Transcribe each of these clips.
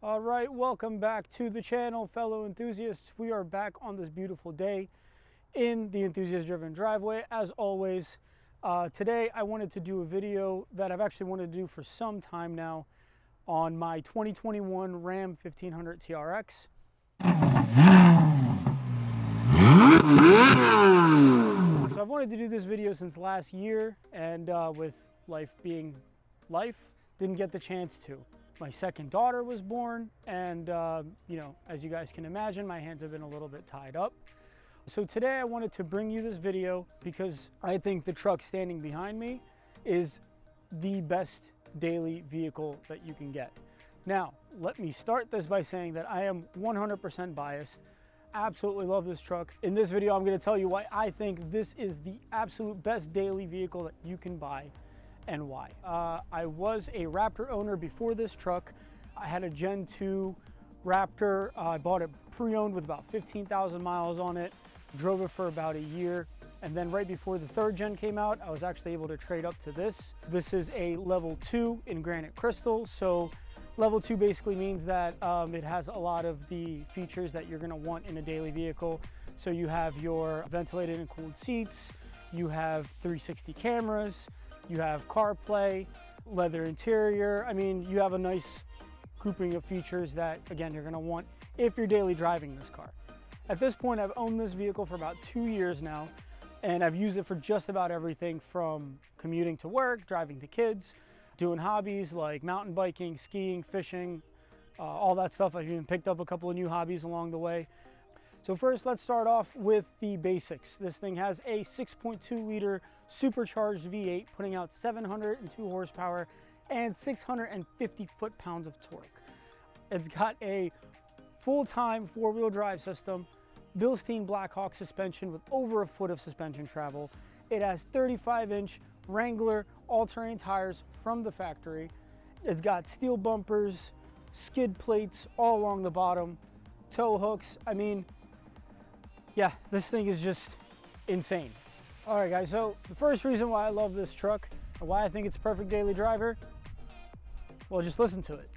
All right, welcome back to the channel, fellow enthusiasts. We are back on this beautiful day in the enthusiast driven driveway. As always, today I wanted to do a video that I've actually wanted to do for some time now on my 2021 Ram 1500 TRX. So I've wanted to do this video since last year, and with life being life, didn't get the chance to. My second daughter was born, and you know, as you guys can imagine, my hands have been a little bit tied up. So today I wanted to bring you this video because I think the truck standing behind me is the best daily vehicle that you can get. Now, let me start this by saying that I am 100% biased. Absolutely love this truck. In this video, I'm going to tell you why I think this is the absolute best daily vehicle that you can buy and why. I was a Raptor owner before this truck. I had a Gen 2 Raptor. I bought it pre-owned with about 15,000 miles on it, drove it for about a year, and then right before the third gen came out, I was actually able to trade up to this. This is a level 2 in granite crystal. So level 2 basically means that it has a lot of the features that you're going to want in a daily vehicle. So you have your ventilated and cooled seats, you have 360 cameras, you have CarPlay, leather interior. I mean, you have a nice grouping of features that, again, you're going to want if you're daily driving this car. At this point, I've owned this vehicle for about 2 years now, and I've used it for just about everything from commuting to work, driving the kids, doing hobbies like mountain biking, skiing, fishing, all that stuff. I've even picked up a couple of new hobbies along the way. So first, let's start off with the basics. This thing has a 6.2 liter supercharged V8, putting out 702 horsepower and 650 foot-pounds of torque. It's got a full-time four-wheel drive system, Bilstein Blackhawk suspension with over a foot of suspension travel. It has 35-inch Wrangler all-terrain tires from the factory. It's got steel bumpers, skid plates all along the bottom, tow hooks. I mean, yeah, this thing is just insane. All right, guys, so the first reason why I love this truck and why I think it's a perfect daily driver, well, just listen to it.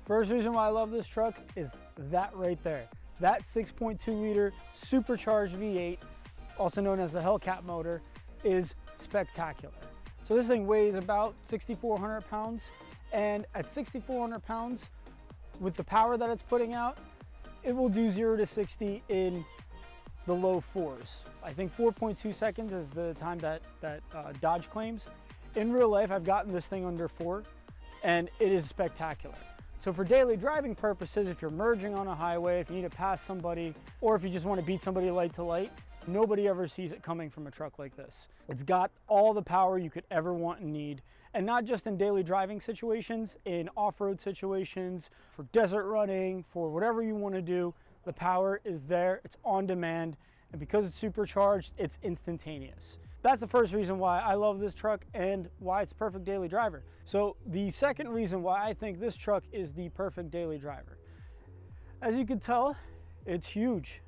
First reason why I love this truck is that right there. That 6.2 liter supercharged V8, also known as the Hellcat motor, is spectacular. So this thing weighs about 6,400 pounds, and at 6,400 pounds, with the power that it's putting out, it will do 0 to 60 in the low 4s. I think 4.2 seconds is the time that Dodge claims. In real life, I've gotten this thing under 4, and it is spectacular. So for daily driving purposes, if you're merging on a highway, if you need to pass somebody, or if you just want to beat somebody light to light, nobody ever sees it coming from a truck like this. It's got all the power you could ever want and need, and not just in daily driving situations, in off-road situations, for desert running, for whatever you want to do, the power is there, it's on demand, and because it's supercharged, it's instantaneous. That's the first reason why I love this truck and why it's a perfect daily driver. So the second reason why I think this truck is the perfect daily driver, as you can tell, it's huge.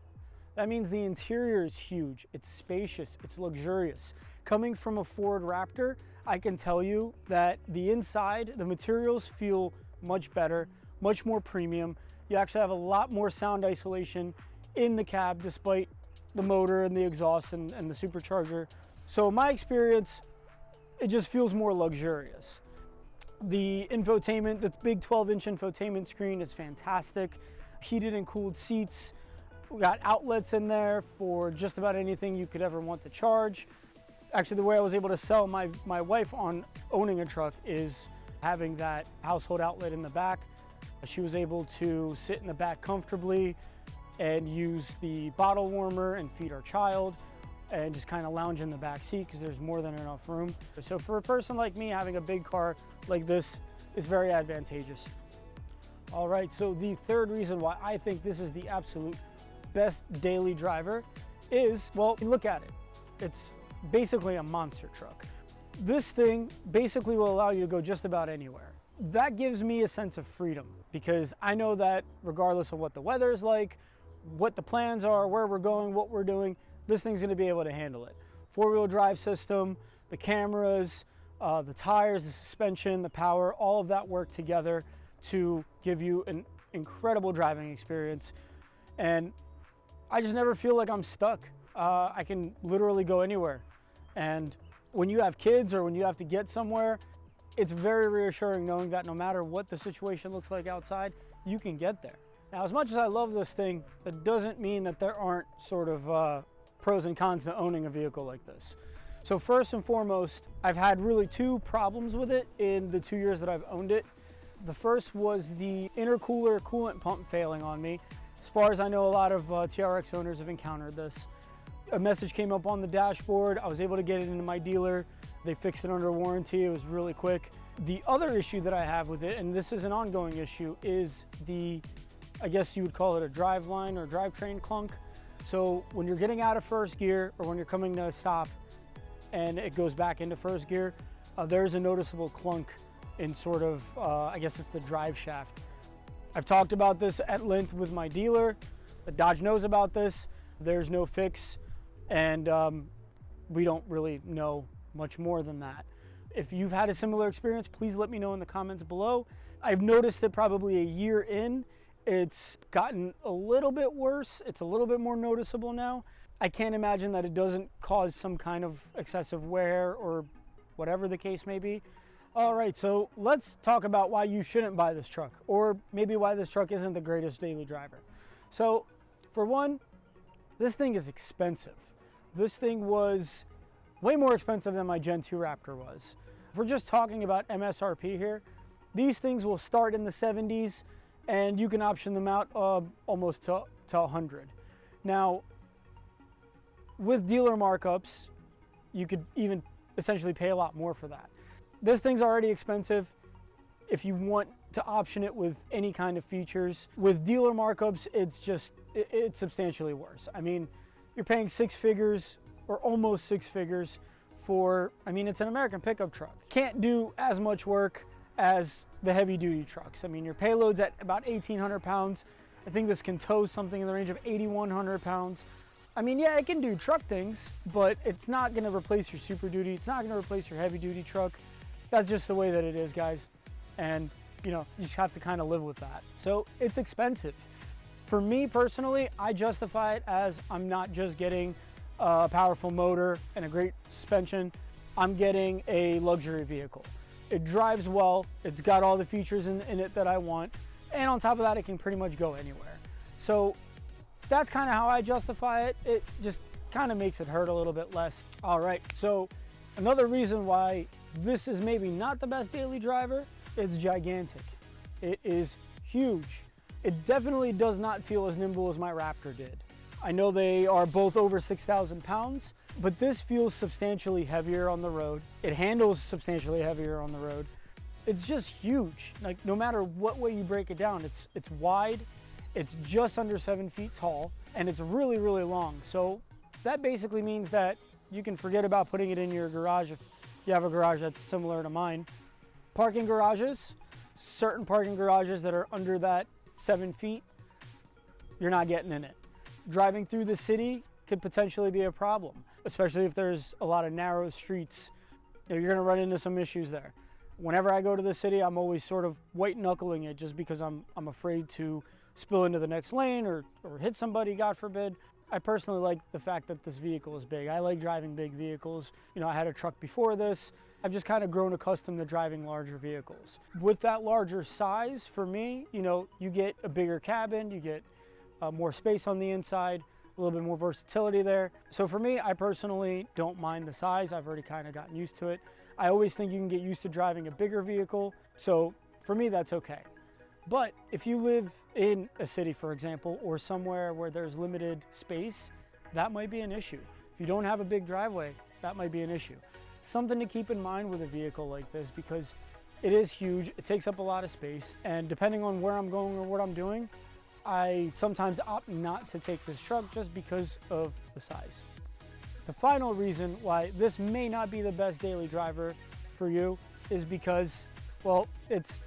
That means the interior is huge, it's spacious, it's luxurious. Coming from a Ford Raptor, I can tell you that the inside, the materials feel much better, much more premium. You actually have a lot more sound isolation in the cab despite the motor and the exhaust and the supercharger. So in my experience, it just feels more luxurious. The infotainment, the big 12-inch infotainment screen is fantastic. Heated and cooled seats. We got outlets in there for just about anything you could ever want to charge. Actually, the way I was able to sell my wife on owning a truck is having that household outlet in the back. She was able to sit in the back comfortably and use the bottle warmer and feed our child, and just kind of lounge in the back seat because there's more than enough room. So for a person like me, having a big car like this is very advantageous. All right, so the third reason why I think this is the absolute best daily driver is, well, look at it. It's basically a monster truck. This thing basically will allow you to go just about anywhere. that gives me a sense of freedom, because I know that regardless of what the weather is like, what the plans are, where we're going, what we're doing, this thing's going to be able to handle it. Four-wheel drive system, the cameras, the tires, the suspension, the power, all of that work together to give you an incredible driving experience. And I just never feel like I'm stuck. I can literally go anywhere. And when you have kids or when you have to get somewhere, it's very reassuring knowing that no matter what the situation looks like outside, you can get there. Now, as much as I love this thing, it doesn't mean that there aren't sort of pros and cons to owning a vehicle like this. So first and foremost, I've had really two problems with it in the 2 years that I've owned it. The first was the intercooler coolant pump failing on me. As far as I know, a lot of TRX owners have encountered this. A message came up on the dashboard. I was able to get it into my dealer. They fixed it under warranty. It was really quick. The other issue that I have with it, and this is an ongoing issue, is the, I guess you would call it a driveline or drivetrain clunk. So when you're getting out of first gear or when you're coming to a stop and it goes back into first gear, there's a noticeable clunk in sort of, I guess it's the drive shaft. I've talked about this at length with my dealer. Dodge knows about this. There's no fix, and we don't really know much more than that. If you've had a similar experience, please let me know in the comments below. I've noticed that probably a year in, it's gotten a little bit worse. It's a little bit more noticeable now. I can't imagine that it doesn't cause some kind of excessive wear or whatever the case may be. All right, so let's talk about why you shouldn't buy this truck, or maybe why this truck isn't the greatest daily driver. So for one, this thing is expensive. This thing was way more expensive than my Gen 2 Raptor was. If we're just talking about MSRP here, these things will start in the 70s and you can option them out almost to 100. Now, with dealer markups, you could even essentially pay a lot more for that. This thing's already expensive. If you want to option it with any kind of features, with dealer markups, it's substantially worse. I mean, you're paying six figures or almost six figures for, I mean, it's an American pickup truck. Can't do as much work as the heavy duty trucks. I mean, your payload's at about 1,800 pounds. I think this can tow something in the range of 8,100 pounds. I mean, yeah, it can do truck things, but it's not gonna replace your Super Duty. It's not gonna replace your heavy duty truck. That's just the way that it is, guys. And you know, you just have to kind of live with that. So it's expensive. For me personally, I justify it as I'm not just getting a powerful motor and a great suspension. I'm getting a luxury vehicle. It drives well. It's got all the features in it that I want. And on top of that, it can pretty much go anywhere. So that's kind of how I justify it. It just kind of makes it hurt a little bit less. All right, so another reason why this is maybe not the best daily driver, it's gigantic. It is huge. It definitely does not feel as nimble as my Raptor did. I know they are both over 6,000 pounds, but this feels substantially heavier on the road. It handles substantially heavier on the road. It's just huge. Like, no matter what way you break it down, it's wide, it's just under 7 feet tall, and it's really, really long. So that basically means that you can forget about putting it in your garage if you have a garage that's similar to mine. Parking garages, certain parking garages that are under that 7 feet, you're not getting in it. Driving through the city could potentially be a problem, especially if there's a lot of narrow streets. You're gonna run into some issues there. Whenever I go to the city, I'm always sort of white knuckling it just because I'm afraid to spill into the next lane or hit somebody, God forbid. I personally like the fact that this vehicle is big. I like driving big vehicles. You know, I had a truck before this. I've just kind of grown accustomed to driving larger vehicles. With that larger size, for me, you know, you get a bigger cabin, you get more space on the inside, a little bit more versatility there. So for me, I personally don't mind the size. I've already kind of gotten used to it. I always think you can get used to driving a bigger vehicle. So for me, that's okay. But if you live in a city, for example, or somewhere where there's limited space, that might be an issue. If you don't have a big driveway, that might be an issue. It's something to keep in mind with a vehicle like this because it is huge, it takes up a lot of space, and depending on where I'm going or what I'm doing, I sometimes opt not to take this truck just because of the size. The final reason why this may not be the best daily driver for you is because, well, it's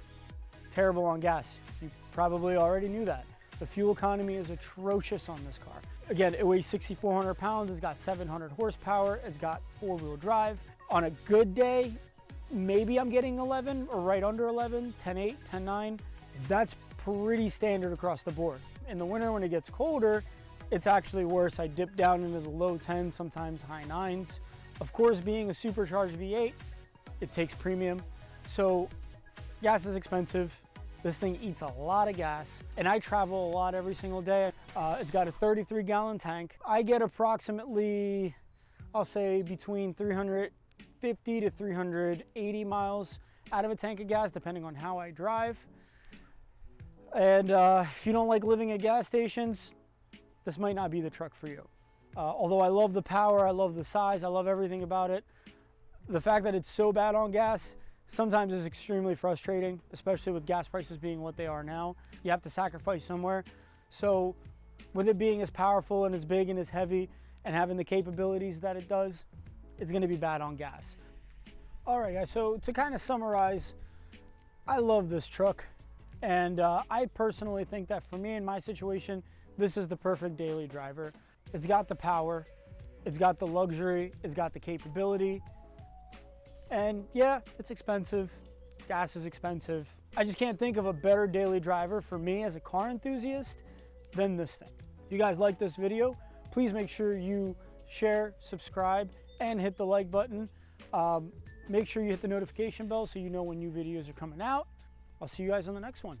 terrible on gas. You probably already knew that. The fuel economy is atrocious on this car. Again, it weighs 6,400 pounds, it's got 700 horsepower, it's got 4-wheel drive. On a good day, maybe I'm getting 11 or right under 11, 10.8, 10.9. That's pretty standard across the board. In the winter when it gets colder, it's actually worse. I dip down into the low 10s, sometimes high 9s. Of course, being a supercharged V8, it takes premium. So gas is expensive. This thing eats a lot of gas, and I travel a lot every single day. It's got a 33-gallon tank. I get approximately, I'll say between 350 to 380 miles out of a tank of gas, depending on how I drive. And if you don't like living at gas stations, this might not be the truck for you. Although I love the power, I love the size, I love everything about it, the fact that it's so bad on gas sometimes is extremely frustrating, especially with gas prices being what they are now. You have to sacrifice somewhere. So with it being as powerful and as big and as heavy and having the capabilities that it does, it's gonna be bad on gas. All right, guys, so to kind of summarize, I love this truck. And I personally think that for me in my situation, this is the perfect daily driver. It's got the power, it's got the luxury, it's got the capability. And yeah, it's expensive. Gas is expensive. I just can't think of a better daily driver for me as a car enthusiast than this thing. If you guys like this video, please make sure you share, subscribe, and hit the like button. Make sure you hit the notification bell so you know when new videos are coming out. I'll see you guys on the next one.